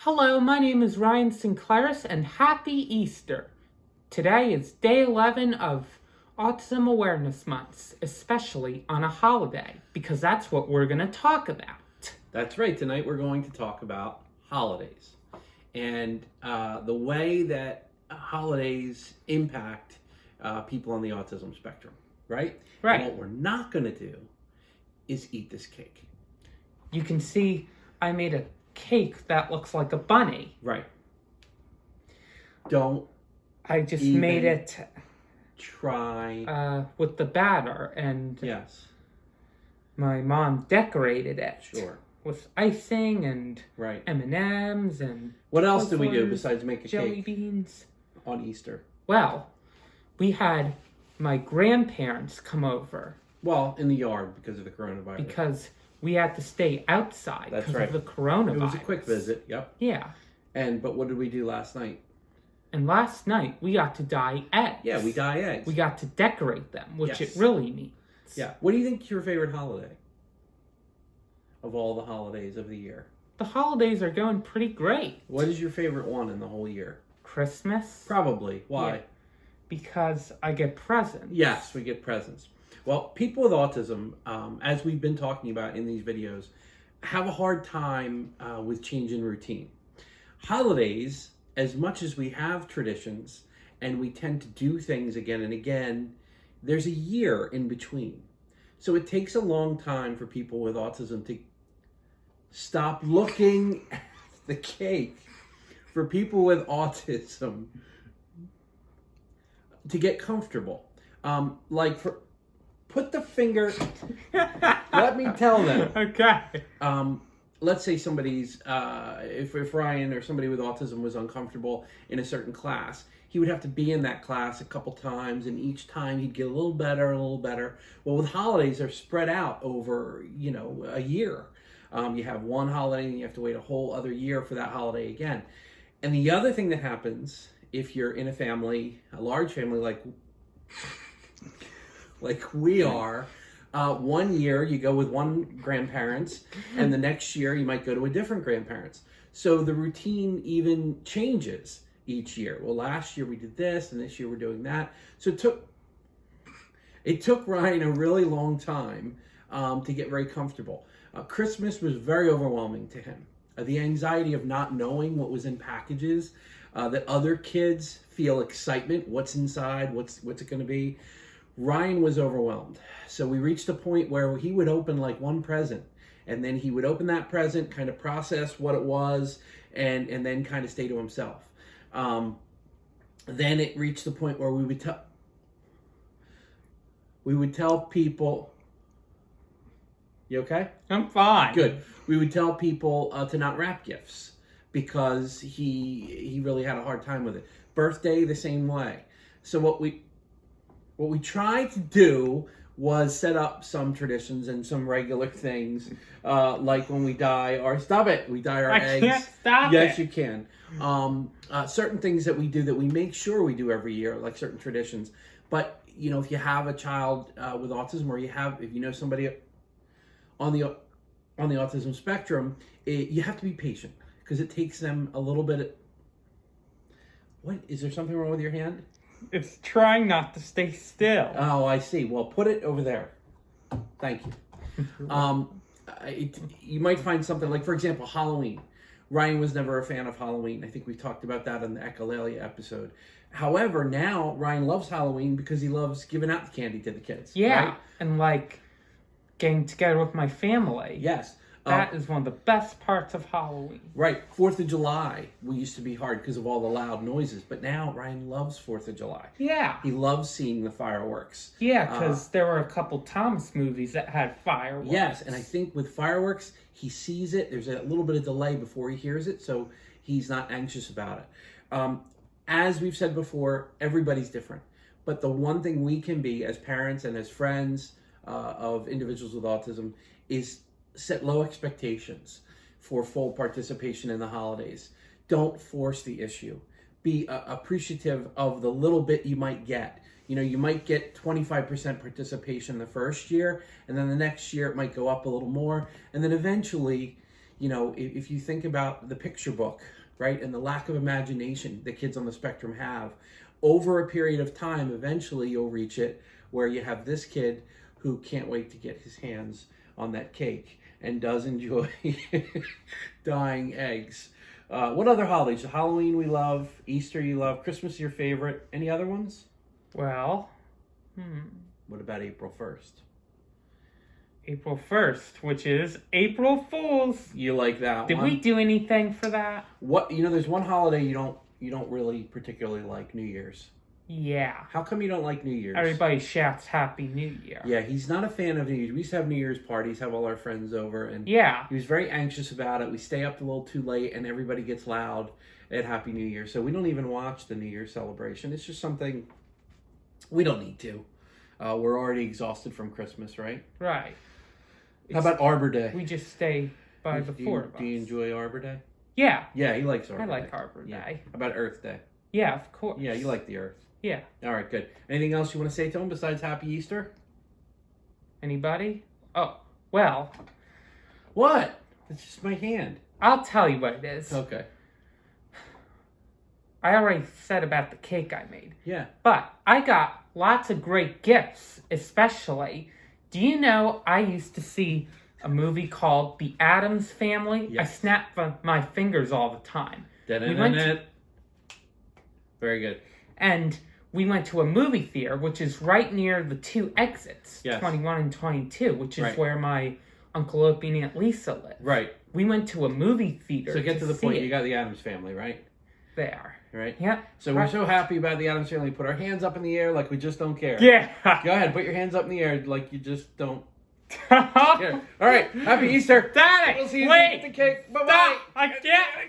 Hello, my name is Ryan Sinclairis and happy Easter. Today is day 11 of Autism Awareness Month, especially on a holiday, because that's what we're going to talk about. That's right. Tonight we're going to talk about holidays and the way that holidays impact people on the autism spectrum, right? Right. And what we're not going to do is eat this cake. You can see I made a cake that looks like a bunny. Right. Don't I just even made it try. with the batter, and Yes. my mom decorated it. Sure. With icing and Right. M&Ms and What else do we do Twizzlers, besides make a jelly cake beans. on Easter? Well, we had my grandparents come over Well, in the yard because of the coronavirus. because we had to stay outside That's because right. of the coronavirus. It was a quick visit. Yep. Yeah. But what did we do last night? And last night we got to dye eggs. Yeah, we dye eggs. We got to decorate them, which Yes. it really means. Yeah. What do you think is your favorite holiday of all the holidays of the year? The holidays are going pretty great. What is your favorite one in the whole year? Christmas. Probably. Why? Yeah. Because I get presents. Yes, we get presents. Well, people with autism, as we've been talking about in these videos, have a hard time with change in routine. Holidays, as much as we have traditions and we tend to do things again and again, there's a year in between. So it takes a long time for people with autism to stop looking at the cake. For people with autism to get comfortable. Put the finger, let me tell them. Okay. Let's say somebody's, if Ryan or somebody with autism was uncomfortable in a certain class, he would have to be in that class a couple times, and each time he'd get a little better, a little better. Well, with holidays, they're spread out over, a year. You have one holiday and you have to wait a whole other year for that holiday again. And the other thing that happens if you're in a family, a large family like we are, 1 year you go with one grandparents, and the next year you might go to a different grandparents. So the routine even changes each year. Well, last year we did this, and this year we're doing that. So it took Ryan a really long time to get very comfortable. Christmas was very overwhelming to him. The anxiety of not knowing what was in packages, that other kids feel excitement, what's inside, what's it going to be. Ryan was overwhelmed. So we reached a point where he would open like one present, and then he would open that present, kind of process what it was, and then kind of stay to himself. Then it reached the point where we would tell people, you okay? I'm fine. Good. We would tell people to not wrap gifts because he really had a hard time with it. Birthday, the same way. So what we tried to do was set up some traditions and some regular things, like when we dye our eggs. I can't stop Yes, it. you can. Certain things that we do that we make sure we do every year, like certain traditions. But if you have a child with autism, or if you know somebody on the autism spectrum, you have to be patient because it takes them a little bit. What is there something wrong with your hand? It's trying not to stay still. Oh, I see. Well, put it over there. Thank you. You might find something like, for example, Halloween. Ryan was never a fan of Halloween. I think we talked about that in the echolalia episode. However, now Ryan loves Halloween because he loves giving out the candy to the kids. Yeah, right? and getting together with my family. Yes. That is one of the best parts of Halloween. Right. 4th of July, we used to be hard because of all the loud noises. But now Ryan loves 4th of July. Yeah. He loves seeing the fireworks. Yeah, because there were a couple Thomas movies that had fireworks. Yes, and I think with fireworks, he sees it. There's a little bit of delay before he hears it, so he's not anxious about it. As we've said before, everybody's different. But the one thing we can be as parents and as friends of individuals with autism is set low expectations for full participation in the holidays. Don't force the issue. Be appreciative of the little bit you might get. You might get 25% participation the first year, and then the next year it might go up a little more, and then eventually you know, if you think about the picture book, right, and the lack of imagination that kids on the spectrum have, over a period of time, eventually you'll reach it where you have this kid who can't wait to get his hands on that cake and does enjoy dyeing eggs. What other holidays? Halloween we love, Easter you love, Christmas is your favorite. Any other ones? Well, What about April 1st? April 1st, which is April Fool's. You like that Did one? we do anything for that? What, you know, there's one holiday you don't really particularly like, New Year's. Yeah. How come you don't like New Year's? Everybody shouts Happy New Year. Yeah, he's not a fan of New Year's. We used to have New Year's parties, have all our friends over, and Yeah. he was very anxious about it. We stay up a little too late, and everybody gets loud at Happy New Year. So we don't even watch the New Year celebration. It's just something we don't need to. We're already exhausted from Christmas, right? Right. How about Arbor Day? We just stay by the four of us. Do you enjoy Arbor Day? Yeah. Yeah, he likes Arbor I Day. like Arbor Day. Yeah. How about Earth Day? Yeah, of course. Yeah, you like the Earth. Yeah. All right, good. Anything else you want to say to him besides Happy Easter? Anybody? Oh, well, What? It's just my hand. I'll tell you what it is. Okay. I already said about the cake I made. Yeah. But I got lots of great gifts, especially. Do you know I used to see a movie called The Addams Family? Yes. I snap my fingers all the time. Da-da-da-da. Very good. And we went to a movie theater, which is right near the two exits, Yes. 21 and 22, which is Right. where my Uncle Opie and Aunt Lisa live. Right. We went to a movie theater. So get to the see point. it. You got the Addams Family, right? There. Right? Yep. So we're so happy about the Addams Family. Put our hands up in the air like we just don't care. Yeah. Go ahead. Put your hands up in the air like you just don't care. All right. Happy Easter. Daddy, We'll see you wait. at the cake. Bye-bye. Stop. I can't.